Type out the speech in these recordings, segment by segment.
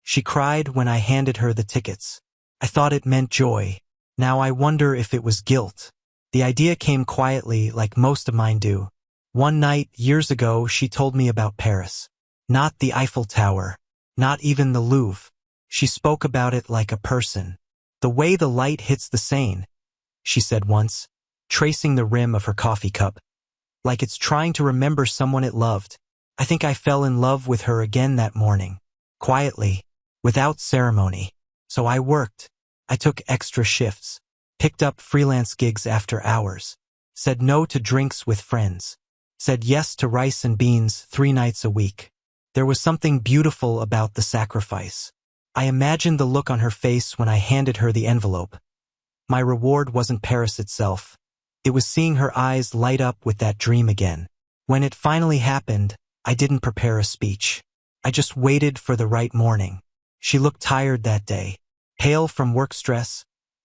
She cried when I handed her the tickets. I thought it meant joy. Now I wonder if it was guilt. The idea came quietly, like most of mine do. One night, years ago, she told me about Paris. Not the Eiffel Tower. Not even the Louvre. She spoke about it like a person. The way the light hits the Seine, she said once, tracing the rim of her coffee cup. Like it's trying to remember someone it loved. I think I fell in love with her again that morning. Quietly. Without ceremony. So I worked. I took extra shifts. Picked up freelance gigs after hours. Said no to drinks with friends. Said yes to rice and beans 3 nights a week. There was something beautiful about the sacrifice. I imagined the look on her face when I handed her the envelope. My reward wasn't Paris itself. It was seeing her eyes light up with that dream again. When it finally happened, I didn't prepare a speech. I just waited for the right morning. She looked tired that day, pale from work stress,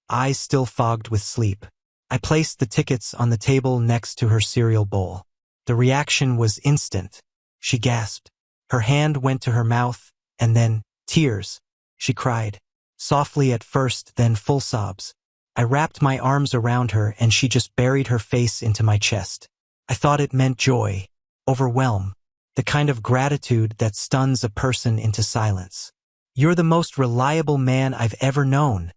eyes still fogged with sleep. I placed the tickets on the table next to her cereal bowl. The reaction was instant. She gasped. Her hand went to her mouth, and then, tears. She cried. Softly at first, then full sobs. I wrapped my arms around her and she just buried her face into my chest. I thought it meant joy, overwhelm, the kind of gratitude that stuns a person into silence. "You're the most reliable man I've ever known,"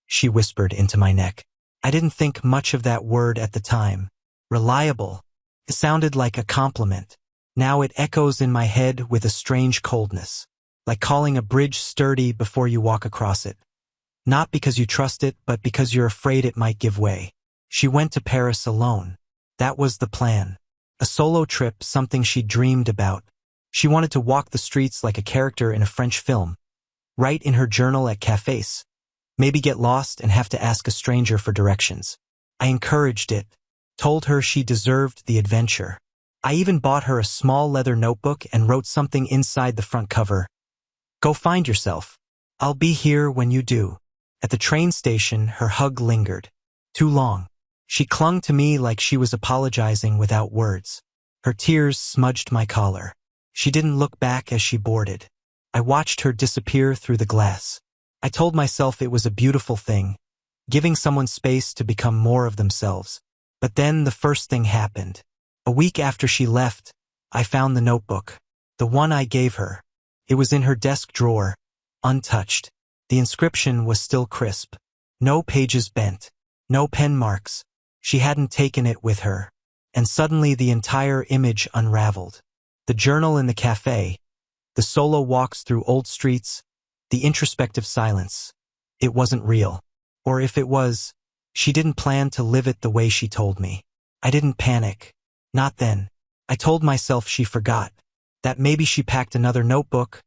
she whispered into my neck. I didn't think much of that word at the time. Reliable. It sounded like a compliment. Now it echoes in my head with a strange coldness, like calling a bridge sturdy before you walk across it. Not because you trust it, but because you're afraid it might give way. She went to Paris alone. That was the plan. A solo trip, something she dreamed about. She wanted to walk the streets like a character in a French film. Write in her journal at cafes. Maybe get lost and have to ask a stranger for directions. I encouraged it. Told her she deserved the adventure. I even bought her a small leather notebook and wrote something inside the front cover. "Go find yourself. I'll be here when you do." At the train station, her hug lingered. Too long. She clung to me like she was apologizing without words. Her tears smudged my collar. She didn't look back as she boarded. I watched her disappear through the glass. I told myself it was a beautiful thing, giving someone space to become more of themselves. But then the first thing happened. A week after she left, I found the notebook. The one I gave her. It was in her desk drawer, untouched. The inscription was still crisp. No pages bent. No pen marks. She hadn't taken it with her. And suddenly the entire image unraveled. The journal in the cafe. The solo walks through old streets. The introspective silence. It wasn't real. Or if it was, she didn't plan to live it the way she told me. I didn't panic. Not then. I told myself she forgot. That maybe she packed another notebook,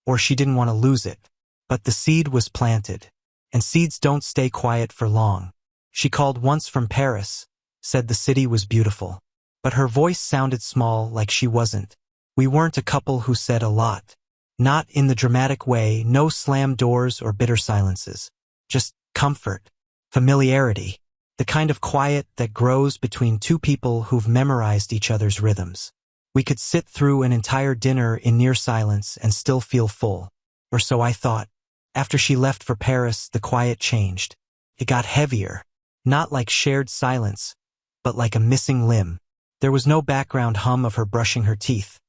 or she didn't want to lose it. But the seed was planted. And seeds don't stay quiet for long. She called once from Paris, said the city was beautiful. But her voice sounded small, like she wasn't. We weren't a couple who said a lot. Not in the dramatic way, no slammed doors or bitter silences. Just comfort, familiarity, the kind of quiet that grows between two people who've memorized each other's rhythms. We could sit through an entire dinner in near silence and still feel full. Or so I thought. After she left for Paris, the quiet changed. It got heavier. Not like shared silence, but like a missing limb. There was no background hum of her brushing her teeth.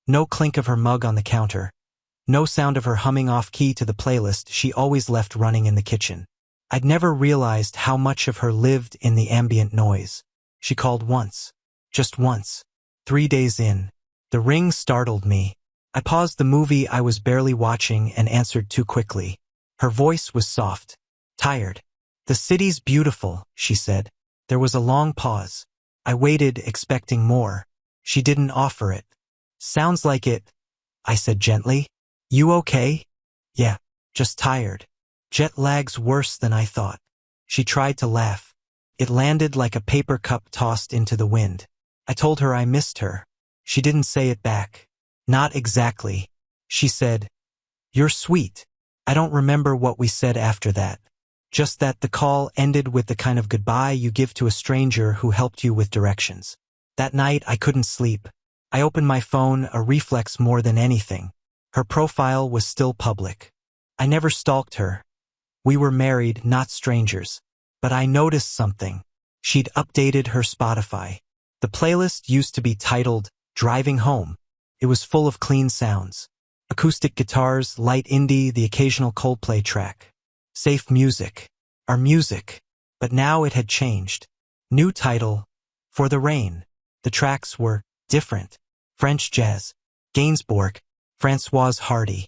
No clink of her mug on the counter. No sound of her humming off-key to the playlist she always left running in the kitchen. I'd never realized how much of her lived in the ambient noise. She called once. Just once. 3 days in. The ring startled me. I paused the movie I was barely watching and answered too quickly. Her voice was soft. Tired. "The city's beautiful," she said. There was a long pause. I waited, expecting more. She didn't offer it. "Sounds like it," I said gently. "You okay?" "Yeah, just tired. Jet lag's worse than I thought." She tried to laugh. It landed like a paper cup tossed into the wind. I told her I missed her. She didn't say it back. Not exactly. She said, "You're sweet." I don't remember what we said after that. Just that the call ended with the kind of goodbye you give to a stranger who helped you with directions. That night I couldn't sleep. I opened my phone, a reflex more than anything. Her profile was still public. I never stalked her. We were married, not strangers. But I noticed something. She'd updated her Spotify. The playlist used to be titled Driving Home. It was full of clean sounds. Acoustic guitars, light indie, the occasional Coldplay track. Safe music. Our music. But now it had changed. New title, For the Rain. The tracks were different. French jazz. Gainsbourg. Françoise Hardy.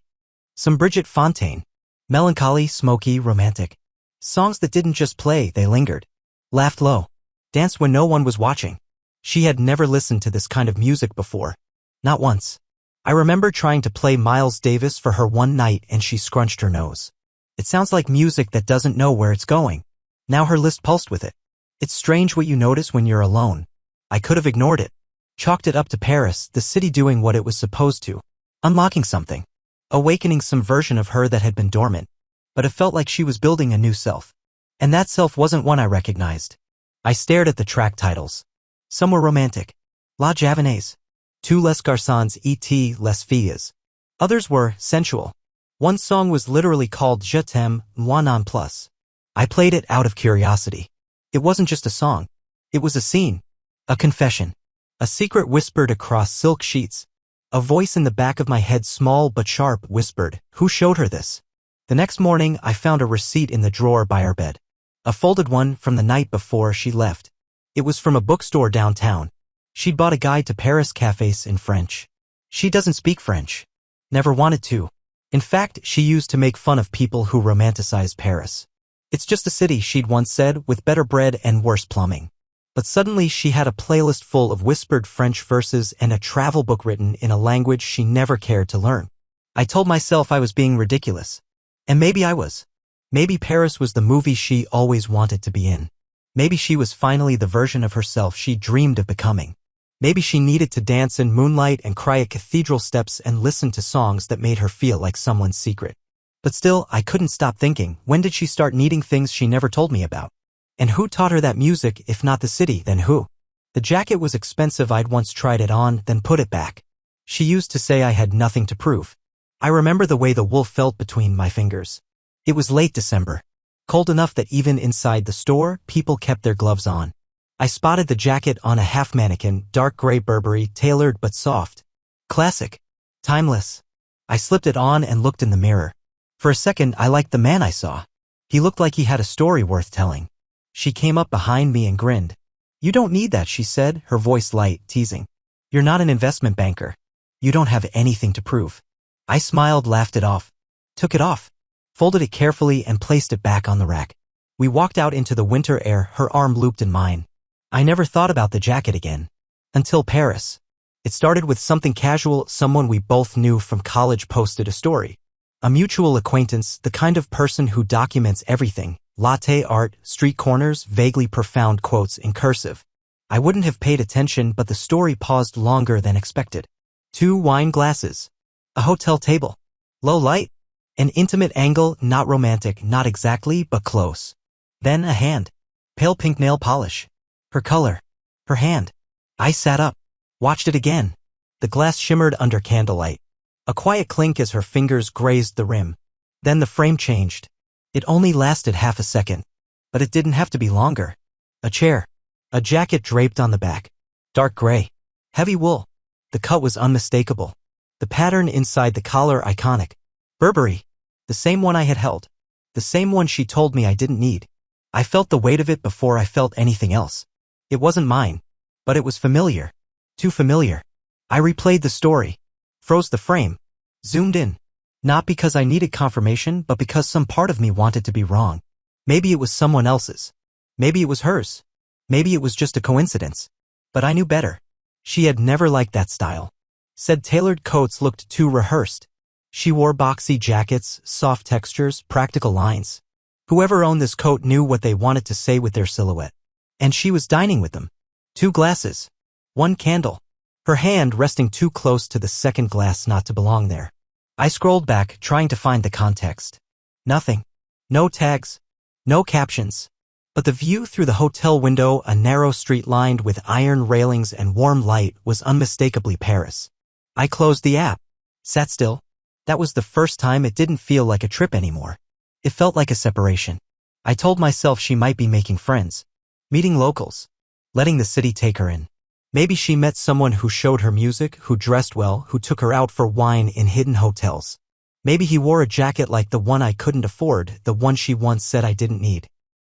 Some Brigitte Fontaine. Melancholy, smoky, romantic. Songs that didn't just play, they lingered. Laughed low. Danced when no one was watching. She had never listened to this kind of music before. Not once. I remember trying to play Miles Davis for her one night and she scrunched her nose. It sounds like music that doesn't know where it's going. Now her list pulsed with it. It's strange what you notice when you're alone. I could have ignored it. Chalked it up to Paris, the city doing what it was supposed to. Unlocking something. Awakening some version of her that had been dormant. But it felt like she was building a new self. And that self wasn't one I recognized. I stared at the track titles. Some were romantic. La Javanaise. Tous les garçons et les filles. Others were sensual. One song was literally called Je t'aime, moi non plus. I played it out of curiosity. It wasn't just a song. It was a scene. A confession. A secret whispered across silk sheets. A voice in the back of my head, small but sharp, whispered, "Who showed her this?" The next morning, I found a receipt in the drawer by her bed. A folded one from the night before she left. It was from a bookstore downtown. She'd bought a guide to Paris cafes in French. She doesn't speak French. Never wanted to. In fact, she used to make fun of people who romanticize Paris. It's just a city, she'd once said, with better bread and worse plumbing. But suddenly she had a playlist full of whispered French verses and a travel book written in a language she never cared to learn. I told myself I was being ridiculous. And maybe I was. Maybe Paris was the movie she always wanted to be in. Maybe she was finally the version of herself she dreamed of becoming. Maybe she needed to dance in moonlight and cry at cathedral steps and listen to songs that made her feel like someone's secret. But still, I couldn't stop thinking, when did she start needing things she never told me about? And who taught her that music, if not the city, then who? The jacket was expensive. I'd once tried it on, then put it back. She used to say I had nothing to prove. I remember the way the wool felt between my fingers. It was late December. Cold enough that even inside the store, people kept their gloves on. I spotted the jacket on a half mannequin, dark gray Burberry, tailored but soft. Classic. Timeless. I slipped it on and looked in the mirror. For a second, I liked the man I saw. He looked like he had a story worth telling. She came up behind me and grinned. "You don't need that," she said, her voice light, teasing. "You're not an investment banker. You don't have anything to prove." I smiled, laughed it off. Took it off. Folded it carefully and placed it back on the rack. We walked out into the winter air, her arm looped in mine. I never thought about the jacket again. Until Paris. It started with something casual. Someone we both knew from college posted a story. A mutual acquaintance, the kind of person who documents everything. Latte art, street corners, vaguely profound quotes in cursive. I wouldn't have paid attention, but the story paused longer than expected. 2 wine glasses. A hotel table. Low light. An intimate angle, not romantic, not exactly, but close. Then a hand. Pale pink nail polish. Her color. Her hand. I sat up. Watched it again. The glass shimmered under candlelight. A quiet clink as her fingers grazed the rim. Then the frame changed. It only lasted half a second. But it didn't have to be longer. A chair. A jacket draped on the back. Dark gray. Heavy wool. The cut was unmistakable. The pattern inside the collar iconic. Burberry. The same one I had held. The same one she told me I didn't need. I felt the weight of it before I felt anything else. It wasn't mine. But it was familiar. Too familiar. I replayed the story. Froze the frame. Zoomed in. Not because I needed confirmation, but because some part of me wanted to be wrong. Maybe it was someone else's. Maybe it was hers. Maybe it was just a coincidence. But I knew better. She had never liked that style. Said tailored coats looked too rehearsed. She wore boxy jackets, soft textures, practical lines. Whoever owned this coat knew what they wanted to say with their silhouette. And she was dining with them. 2 glasses. 1 candle. Her hand resting too close to the second glass not to belong there. I scrolled back, trying to find the context. Nothing. No tags. No captions. But the view through the hotel window, a narrow street lined with iron railings and warm light, was unmistakably Paris. I closed the app. Sat still. That was the first time it didn't feel like a trip anymore. It felt like a separation. I told myself she might be making friends, meeting locals, letting the city take her in. Maybe she met someone who showed her music, who dressed well, who took her out for wine in hidden hotels. Maybe he wore a jacket like the one I couldn't afford, the one she once said I didn't need.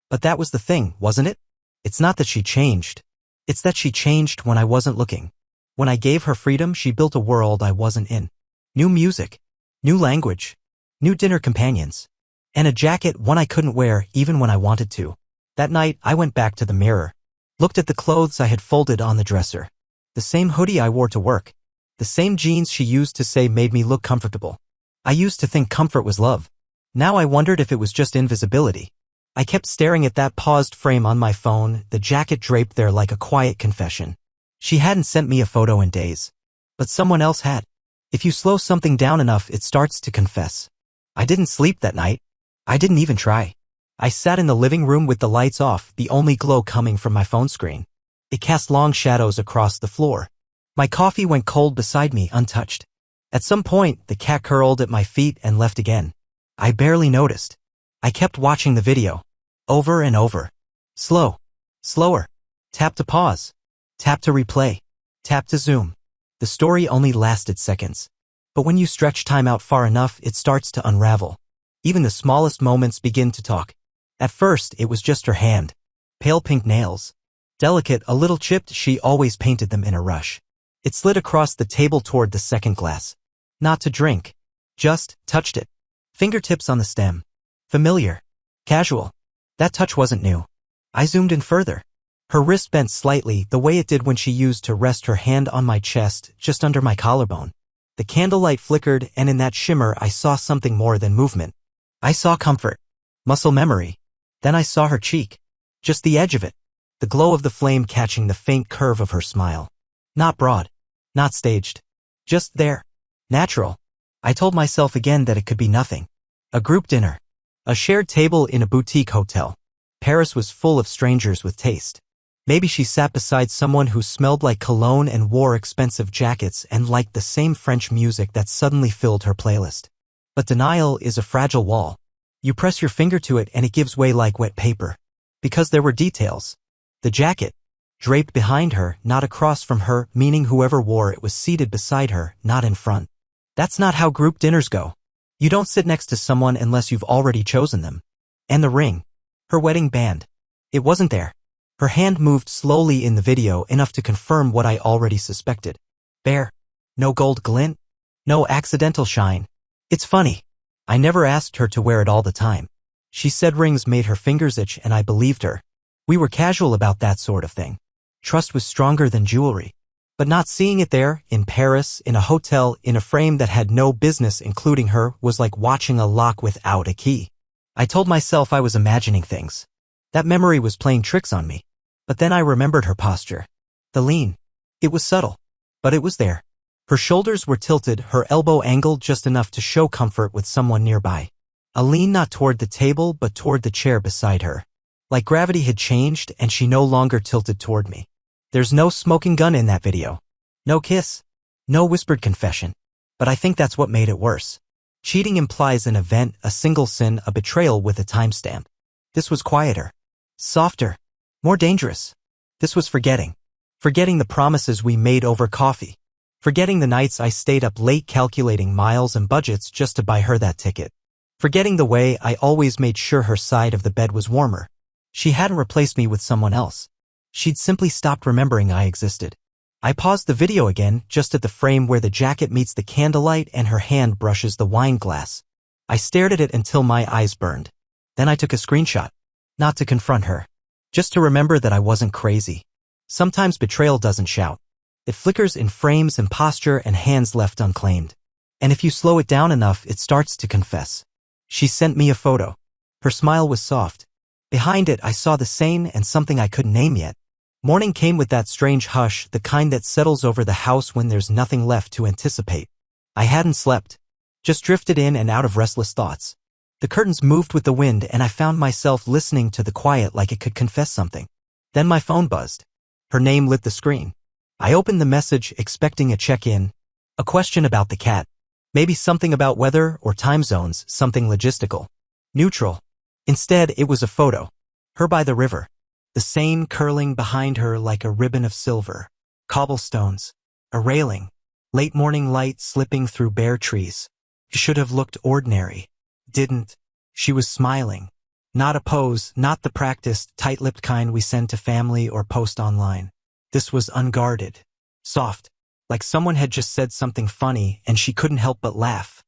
But that was the thing, wasn't it? It's not that she changed. It's that she changed when I wasn't looking. When I gave her freedom, she built a world I wasn't in. New music, new language, new dinner companions, and a jacket, one I couldn't wear even when I wanted to. That night, I went back to the mirror, looked at the clothes I had folded on the dresser. The same hoodie I wore to work, the same jeans she used to say made me look comfortable. I used to think comfort was love. Now I wondered if it was just invisibility. I kept staring at that paused frame on my phone, the jacket draped there like a quiet confession. She hadn't sent me a photo in days. But someone else had. If you slow something down enough, it starts to confess. I didn't sleep that night. I didn't even try. I sat in the living room with the lights off, the only glow coming from my phone screen. It cast long shadows across the floor. My coffee went cold beside me, untouched. At some point, the cat curled at my feet and left again. I barely noticed. I kept watching the video. Over and over. Slow. Slower. Tap to pause. Tap to replay. Tap to zoom. The story only lasted seconds. But when you stretch time out far enough, it starts to unravel. Even the smallest moments begin to talk. At first, it was just her hand. Pale pink nails. Delicate, a little chipped, she always painted them in a rush. It slid across the table toward the second glass. Not to drink. Just touched it. Fingertips on the stem. Familiar. Casual. That touch wasn't new. I zoomed in further. Her wrist bent slightly, the way it did when she used to rest her hand on my chest, just under my collarbone. The candlelight flickered, and in that shimmer I saw something more than movement. I saw comfort. Muscle memory. Then I saw her cheek. Just the edge of it. The glow of the flame catching the faint curve of her smile. Not broad. Not staged. Just there. Natural. I told myself again that it could be nothing. A group dinner. A shared table in a boutique hotel. Paris was full of strangers with taste. Maybe she sat beside someone who smelled like cologne and wore expensive jackets and liked the same French music that suddenly filled her playlist. But denial is a fragile wall. You press your finger to it and it gives way like wet paper. Because there were details. The jacket. Draped behind her, not across from her, meaning whoever wore it was seated beside her, not in front. That's not how group dinners go. You don't sit next to someone unless you've already chosen them. And the ring. Her wedding band. It wasn't there. Her hand moved slowly in the video, enough to confirm what I already suspected. Bare. No gold glint. No accidental shine. It's funny. I never asked her to wear it all the time. She said rings made her fingers itch, and I believed her. We were casual about that sort of thing. Trust was stronger than jewelry. But not seeing it there, in Paris, in a hotel, in a frame that had no business including her, was like watching a lock without a key. I told myself I was imagining things. That memory was playing tricks on me. But then I remembered her posture. The lean. It was subtle. But it was there. Her shoulders were tilted, her elbow angled just enough to show comfort with someone nearby. A lean not toward the table but toward the chair beside her. Like gravity had changed and she no longer tilted toward me. There's no smoking gun in that video. No kiss. No whispered confession. But I think that's what made it worse. Cheating implies an event, a single sin, a betrayal with a timestamp. This was quieter. Softer. More dangerous. This was forgetting. Forgetting the promises we made over coffee. Forgetting the nights I stayed up late calculating miles and budgets just to buy her that ticket. Forgetting the way I always made sure her side of the bed was warmer. She hadn't replaced me with someone else. She'd simply stopped remembering I existed. I paused the video again, just at the frame where the jacket meets the candlelight and her hand brushes the wine glass. I stared at it until my eyes burned. Then I took a screenshot. Not to confront her. Just to remember that I wasn't crazy. Sometimes betrayal doesn't shout. It flickers in frames and posture and hands left unclaimed. And if you slow it down enough, it starts to confess. She sent me a photo. Her smile was soft. Behind it, I saw the sane and something I couldn't name yet. Morning came with that strange hush, the kind that settles over the house when there's nothing left to anticipate. I hadn't slept. Just drifted in and out of restless thoughts. The curtains moved with the wind and I found myself listening to the quiet like it could confess something. Then my phone buzzed. Her name lit the screen. I opened the message expecting a check-in. A question about the cat. Maybe something about weather or time zones, something logistical. Neutral. Instead, it was a photo. Her by the river. The Seine curling behind her like a ribbon of silver. Cobblestones. A railing. Late morning light slipping through bare trees. It should have looked ordinary. Didn't. She was smiling. Not a pose, not the practiced, tight-lipped kind we send to family or post online. This was unguarded. Soft. Like someone had just said something funny and she couldn't help but laugh.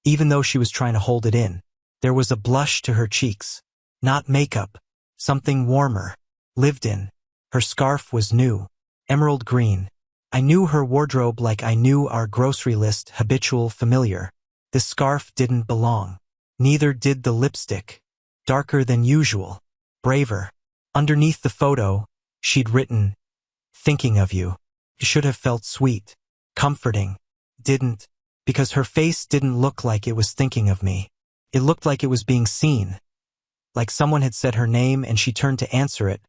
Even though she was trying to hold it in. There was a blush to her cheeks. Not makeup. Something warmer. Lived in. Her scarf was new. Emerald green. I knew her wardrobe like I knew our grocery list, habitual, familiar. This scarf didn't belong. Neither did the lipstick. Darker than usual. Braver. Underneath the photo, she'd written, "Thinking of you." It should have felt sweet. Comforting. Didn't. Because her face didn't look like it was thinking of me. It looked like it was being seen. Like someone had said her name and she turned to answer it,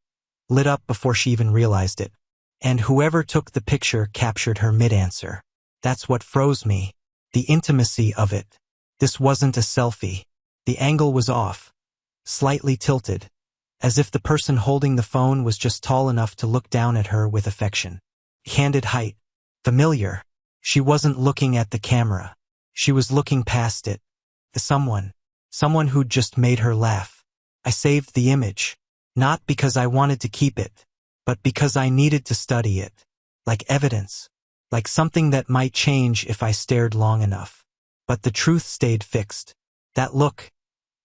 lit up before she even realized it. And whoever took the picture captured her mid-answer. That's what froze me. The intimacy of it. This wasn't a selfie. The angle was off. Slightly tilted. As if the person holding the phone was just tall enough to look down at her with affection. Candid height. Familiar. She wasn't looking at the camera. She was looking past it. Someone who'd just made her laugh. I saved the image. Not because I wanted to keep it, but because I needed to study it. Like evidence. Like something that might change if I stared long enough. But the truth stayed fixed. That look,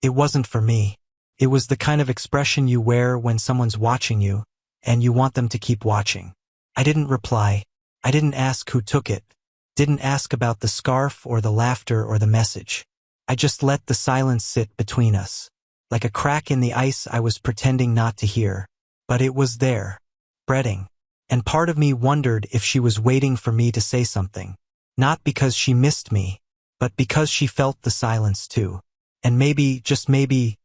it wasn't for me. It was the kind of expression you wear when someone's watching you, and you want them to keep watching. I didn't reply. I didn't ask who took it. Didn't ask about the scarf or the laughter or the message. I just let the silence sit between us. Like a crack in the ice I was pretending not to hear. But it was there. Spreading. And part of me wondered if she was waiting for me to say something. Not because she missed me, but because she felt the silence too. And maybe, just maybe,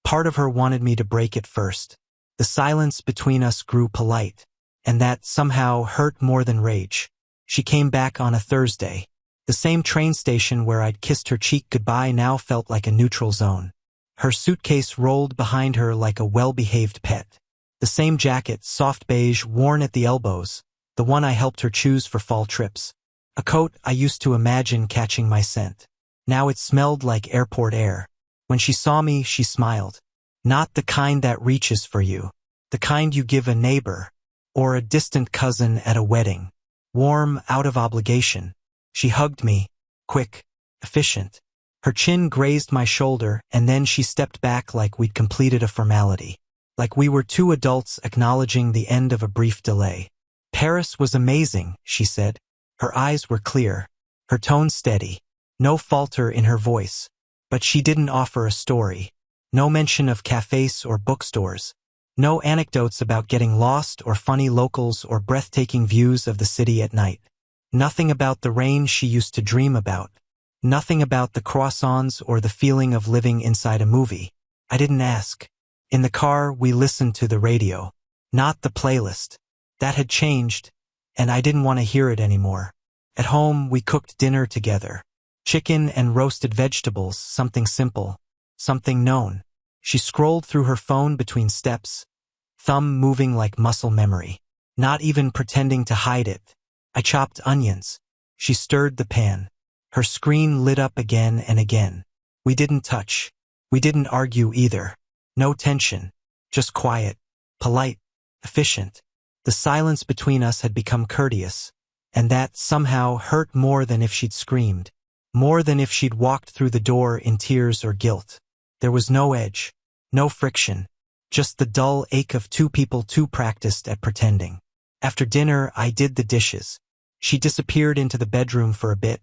part of her wanted me to break it first. The silence between us grew polite. And that somehow hurt more than rage. She came back on a Thursday. The same train station where I'd kissed her cheek goodbye now felt like a neutral zone. Her suitcase rolled behind her like a well-behaved pet. The same jacket, soft beige, worn at the elbows, the one I helped her choose for fall trips. A coat I used to imagine catching my scent. Now it smelled like airport air. When she saw me, she smiled. Not the kind that reaches for you. The kind you give a neighbor. Or a distant cousin at a wedding. Warm, out of obligation. She hugged me. Quick. Efficient. Her chin grazed my shoulder, and then she stepped back like we'd completed a formality. Like we were two adults acknowledging the end of a brief delay. Paris was amazing, she said. Her eyes were clear. Her tone steady. No falter in her voice. But she didn't offer a story. No mention of cafes or bookstores. No anecdotes about getting lost or funny locals or breathtaking views of the city at night. Nothing about the rain she used to dream about. Nothing about the croissants or the feeling of living inside a movie. I didn't ask. In the car, we listened to the radio. Not the playlist. That had changed, and I didn't want to hear it anymore. At home, we cooked dinner together. Chicken and roasted vegetables, something simple. Something known. She scrolled through her phone between steps, thumb moving like muscle memory. Not even pretending to hide it. I chopped onions. She stirred the pan. Her screen lit up again and again. We didn't touch. We didn't argue either. No tension. Just quiet. Polite. Efficient. The silence between us had become courteous, and that somehow hurt more than if she'd screamed. More than if she'd walked through the door in tears or guilt. There was no edge. No friction. Just the dull ache of two people too practiced at pretending. After dinner, I did the dishes. She disappeared into the bedroom for a bit,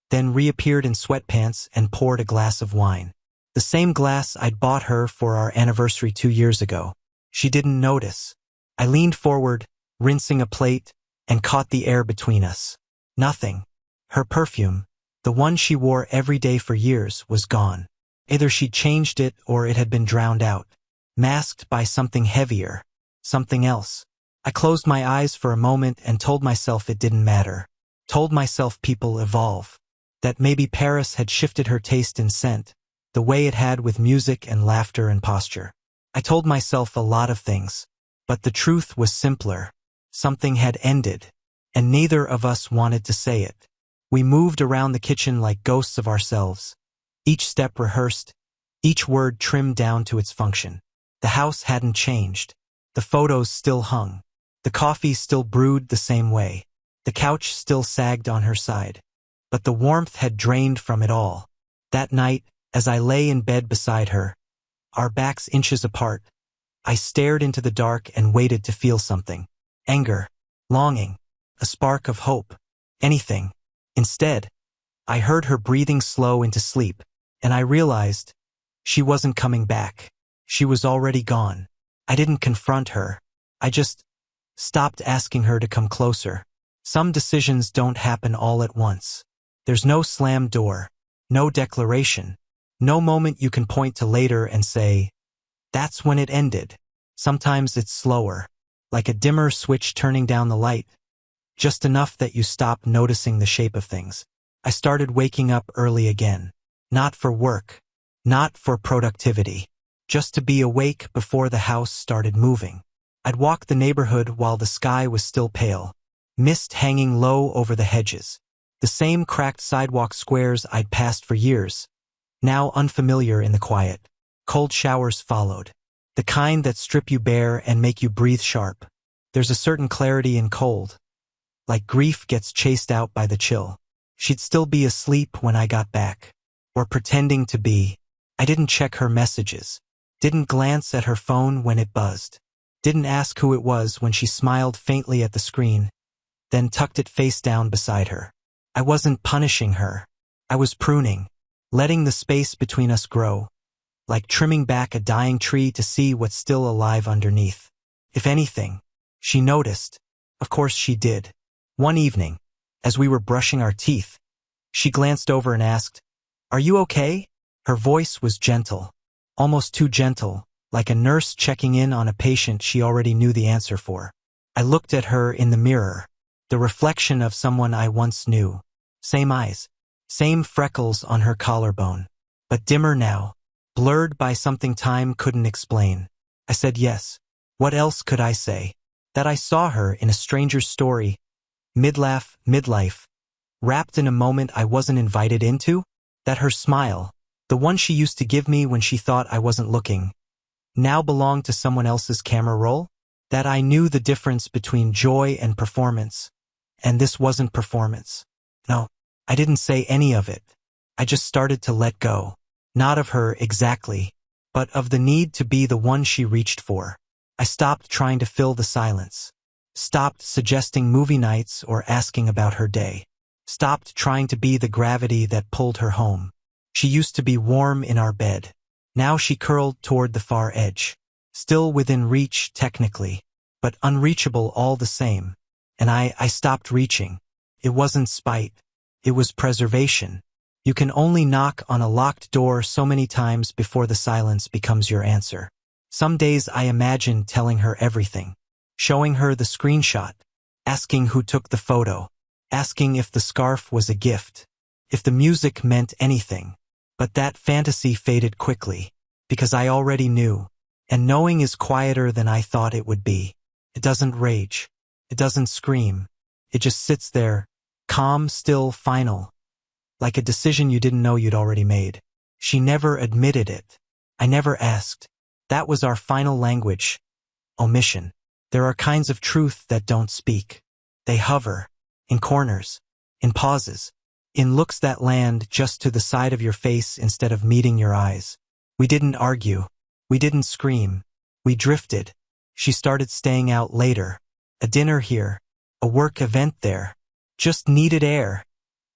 then reappeared in sweatpants and poured a glass of wine. The same glass I'd bought her for our anniversary 2 years ago. She didn't notice. I leaned forward, rinsing a plate, and caught the air between us. Nothing. Her perfume, the one she wore every day for years, was gone. Either she'd changed it or it had been drowned out. Masked by something heavier. Something else. I closed my eyes for a moment and told myself it didn't matter. Told myself people evolve. that maybe Paris had shifted her taste in scent, the way it had with music and laughter and posture. I told myself a lot of things, but the truth was simpler. Something had ended, and neither of us wanted to say it. We moved around the kitchen like ghosts of ourselves, each step rehearsed, each word trimmed down to its function. The house hadn't changed. The photos still hung. The coffee still brewed the same way. The couch still sagged on her side. But the warmth had drained from it all. That night, as I lay in bed beside her, our backs inches apart, I stared into the dark and waited to feel something. Anger, longing, a spark of hope, anything. Instead, I heard her breathing slow into sleep, and I realized she wasn't coming back. She was already gone. I didn't confront her. I just stopped asking her to come closer. Some decisions don't happen all at once. There's no slammed door, no declaration, no moment you can point to later and say, that's when it ended. Sometimes it's slower, like a dimmer switch turning down the light, just enough that you stop noticing the shape of things. I started waking up early again, not for work, not for productivity, just to be awake before the house started moving. I'd walk the neighborhood while the sky was still pale, mist hanging low over the hedges. The same cracked sidewalk squares I'd passed for years, now unfamiliar in the quiet. Cold showers followed, the kind that strip you bare and make you breathe sharp. There's a certain clarity in cold, like grief gets chased out by the chill. She'd still be asleep when I got back, or pretending to be. I didn't check her messages, didn't glance at her phone when it buzzed, didn't ask who it was when she smiled faintly at the screen, then tucked it face down beside her. I wasn't punishing her. I was pruning, letting the space between us grow, like trimming back a dying tree to see what's still alive underneath. If anything, she noticed. Of course she did. One evening, as we were brushing our teeth, she glanced over and asked, "Are you okay?" Her voice was gentle, almost too gentle, like a nurse checking in on a patient she already knew the answer for. I looked at her in the mirror, the reflection of someone I once knew. Same eyes, same freckles on her collarbone, but dimmer now, blurred by something time couldn't explain. I said yes. What else could I say? That I saw her in a stranger's story, mid-laugh, mid-life, wrapped in a moment I wasn't invited into? That her smile, the one she used to give me when she thought I wasn't looking, now belonged to someone else's camera roll? That I knew the difference between joy and performance, and this wasn't performance. No, I didn't say any of it. I just started to let go. Not of her exactly, but of the need to be the one she reached for. I stopped trying to fill the silence. Stopped suggesting movie nights or asking about her day. Stopped trying to be the gravity that pulled her home. She used to be warm in our bed. Now she curled toward the far edge. Still within reach technically, but unreachable all the same. And I stopped reaching. It wasn't spite. It was preservation. You can only knock on a locked door so many times before the silence becomes your answer. Some days I imagined telling her everything. Showing her the screenshot. Asking who took the photo. Asking if the scarf was a gift. If the music meant anything. But that fantasy faded quickly. Because I already knew. And knowing is quieter than I thought it would be. It doesn't rage. It doesn't scream. It just sits there, calm, still, final. Like a decision you didn't know you'd already made. She never admitted it. I never asked. That was our final language. Omission. There are kinds of truth that don't speak. They hover. In corners. In pauses. In looks that land just to the side of your face instead of meeting your eyes. We didn't argue. We didn't scream. We drifted. She started staying out later. A dinner here. A work event there. Just needed air,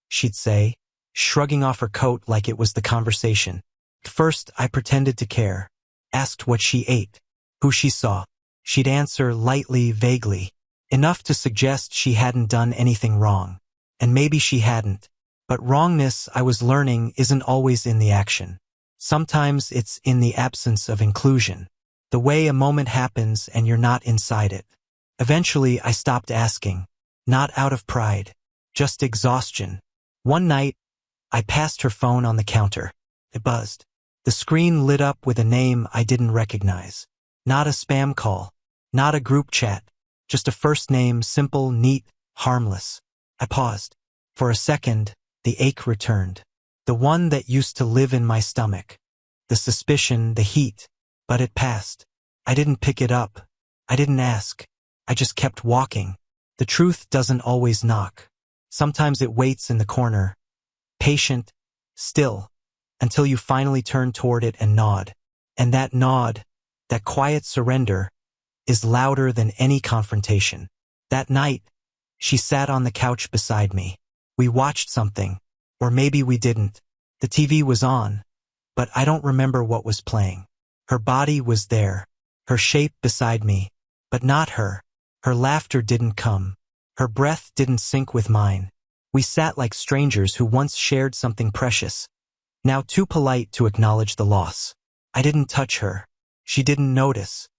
she'd say, shrugging off her coat like it was the conversation. First, I pretended to care. Asked what she ate. Who she saw. She'd answer lightly, vaguely. Enough to suggest she hadn't done anything wrong. And maybe she hadn't. But wrongness, I was learning, isn't always in the action. Sometimes it's in the absence of inclusion. The way a moment happens and you're not inside it. Eventually, I stopped asking. Not out of pride. Just exhaustion. One night, I passed her phone on the counter. It buzzed. The screen lit up with a name I didn't recognize. Not a spam call. Not a group chat. Just a first name, simple, neat, harmless. I paused. For a second, the ache returned. The one that used to live in my stomach. The suspicion, the heat. But it passed. I didn't pick it up. I didn't ask. I just kept walking. The truth doesn't always knock. Sometimes it waits in the corner. Patient, still, until you finally turn toward it and nod. And that nod, that quiet surrender, is louder than any confrontation. That night, she sat on the couch beside me. We watched something, or maybe we didn't. The TV was on, but I don't remember what was playing. Her body was there, her shape beside me, but not her. Her laughter didn't come. Her breath didn't sync with mine. We sat like strangers who once shared something precious, now too polite to acknowledge the loss. I didn't touch her. She didn't notice.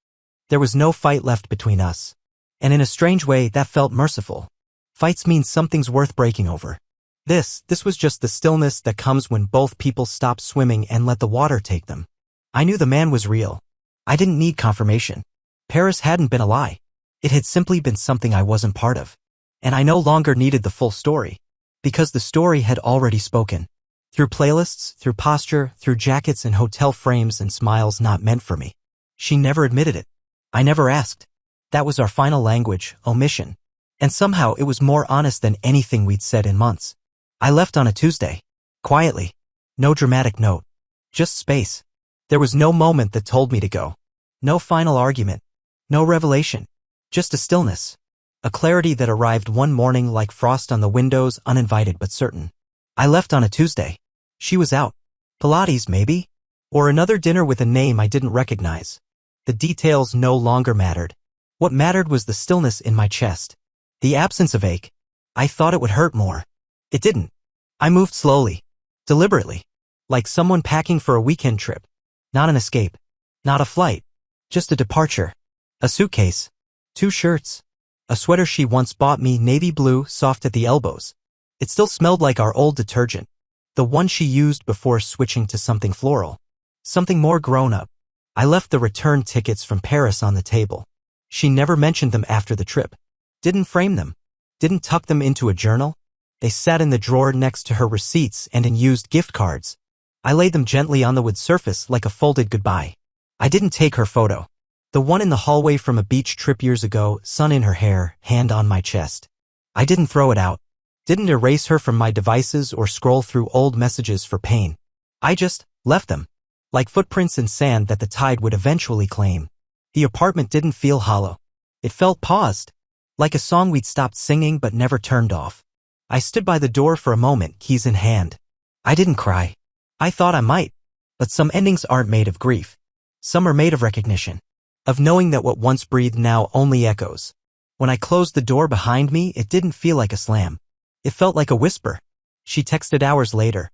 There was no fight left between us. And in a strange way, that felt merciful. Fights mean something's worth breaking over. This was just the stillness that comes when both people stop swimming and let the water take them. I knew the man was real. I didn't need confirmation. Paris hadn't been a lie. It had simply been something I wasn't part of. And I no longer needed the full story. Because the story had already spoken. Through playlists, through posture, through jackets and hotel frames and smiles not meant for me. She never admitted it. I never asked. That was our final language, omission. And somehow it was more honest than anything we'd said in months. I left on a Tuesday. Quietly. No dramatic note. Just space. There was no moment that told me to go. No final argument. No revelation. Just a stillness. A clarity that arrived one morning like frost on the windows, uninvited but certain. I left on a Tuesday. She was out. Pilates, maybe? Or another dinner with a name I didn't recognize. The details no longer mattered. What mattered was the stillness in my chest. The absence of ache. I thought it would hurt more. It didn't. I moved slowly. Deliberately. Like someone packing for a weekend trip. Not an escape. Not a flight. Just a departure. A suitcase. 2 shirts. A sweater she once bought me, navy blue, soft at the elbows. It still smelled like our old detergent. The one she used before switching to something floral. Something more grown-up. I left the return tickets from Paris on the table. She never mentioned them after the trip. Didn't frame them. Didn't tuck them into a journal. They sat in the drawer next to her receipts and in used gift cards. I laid them gently on the wood surface like a folded goodbye. I didn't take her photo. The one in the hallway from a beach trip years ago, sun in her hair, hand on my chest. I didn't throw it out. Didn't erase her from my devices or scroll through old messages for pain. I just left them. Like footprints in sand that the tide would eventually claim. The apartment didn't feel hollow. It felt paused. Like a song we'd stopped singing but never turned off. I stood by the door for a moment, keys in hand. I didn't cry. I thought I might. But some endings aren't made of grief. Some are made of recognition. Of knowing that what once breathed now only echoes. When I closed the door behind me, it didn't feel like a slam. It felt like a whisper. She texted hours later.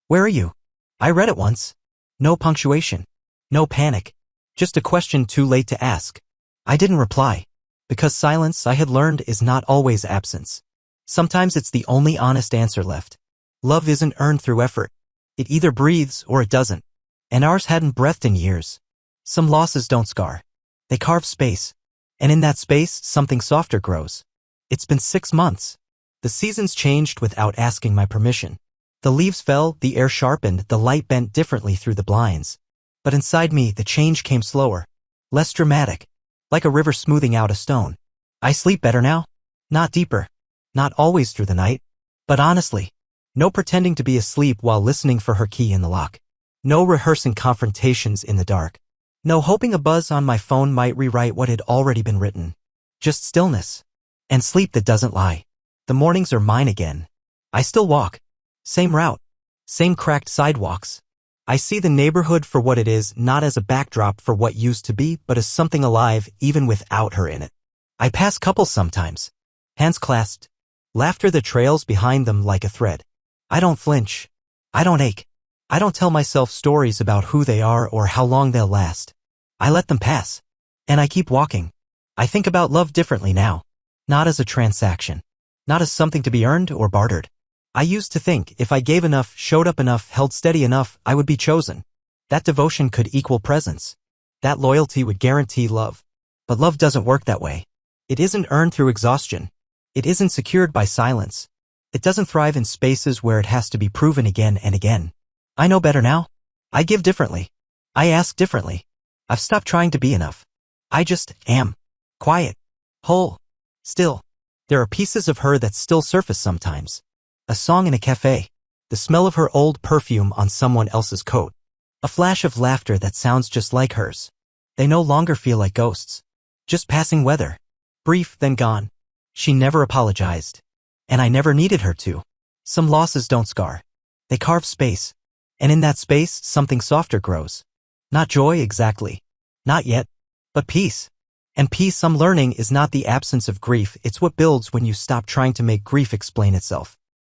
Where are you? I read it once. No punctuation. No panic. Just a question too late to ask. I didn't reply. Because silence, I had learned, is not always absence. Sometimes it's the only honest answer left. Love isn't earned through effort. It either breathes or it doesn't. And ours hadn't breathed in years. Some losses don't scar. They carve space. And in that space, something softer grows. It's been 6 months. The seasons changed without asking my permission. The leaves fell, the air sharpened, the light bent differently through the blinds. But inside me, the change came slower. Less dramatic. Like a river smoothing out a stone. I sleep better now. Not deeper. Not always through the night. But honestly. No pretending to be asleep while listening for her key in the lock. No rehearsing confrontations in the dark. No hoping a buzz on my phone might rewrite what had already been written. Just stillness. And sleep that doesn't lie. The mornings are mine again. I still walk. Same route. Same cracked sidewalks. I see the neighborhood for what it is, not as a backdrop for what used to be, but as something alive, even without her in it. I pass couples sometimes. Hands clasped. Laughter that trails behind them like a thread. I don't flinch. I don't ache. I don't tell myself stories about who they are or how long they'll last. I let them pass. And I keep walking. I think about love differently now. Not as a transaction. Not as something to be earned or bartered. I used to think if I gave enough, showed up enough, held steady enough, I would be chosen. That devotion could equal presence. That loyalty would guarantee love. But love doesn't work that way. It isn't earned through exhaustion. It isn't secured by silence. It doesn't thrive in spaces where it has to be proven again and again. I know better now. I give differently. I ask differently. I've stopped trying to be enough. I just am. Quiet. Whole. Still. There are pieces of her that still surface sometimes. A song in a cafe. The smell of her old perfume on someone else's coat. A flash of laughter that sounds just like hers. They no longer feel like ghosts. Just passing weather. Brief, then gone. She never apologized. And I never needed her to. Some losses don't scar. They carve space. And in that space, something softer grows. Not joy exactly. Not yet. But peace. And peace, I'm learning, is not the absence of grief, it's what builds when you stop trying to make grief explain itself.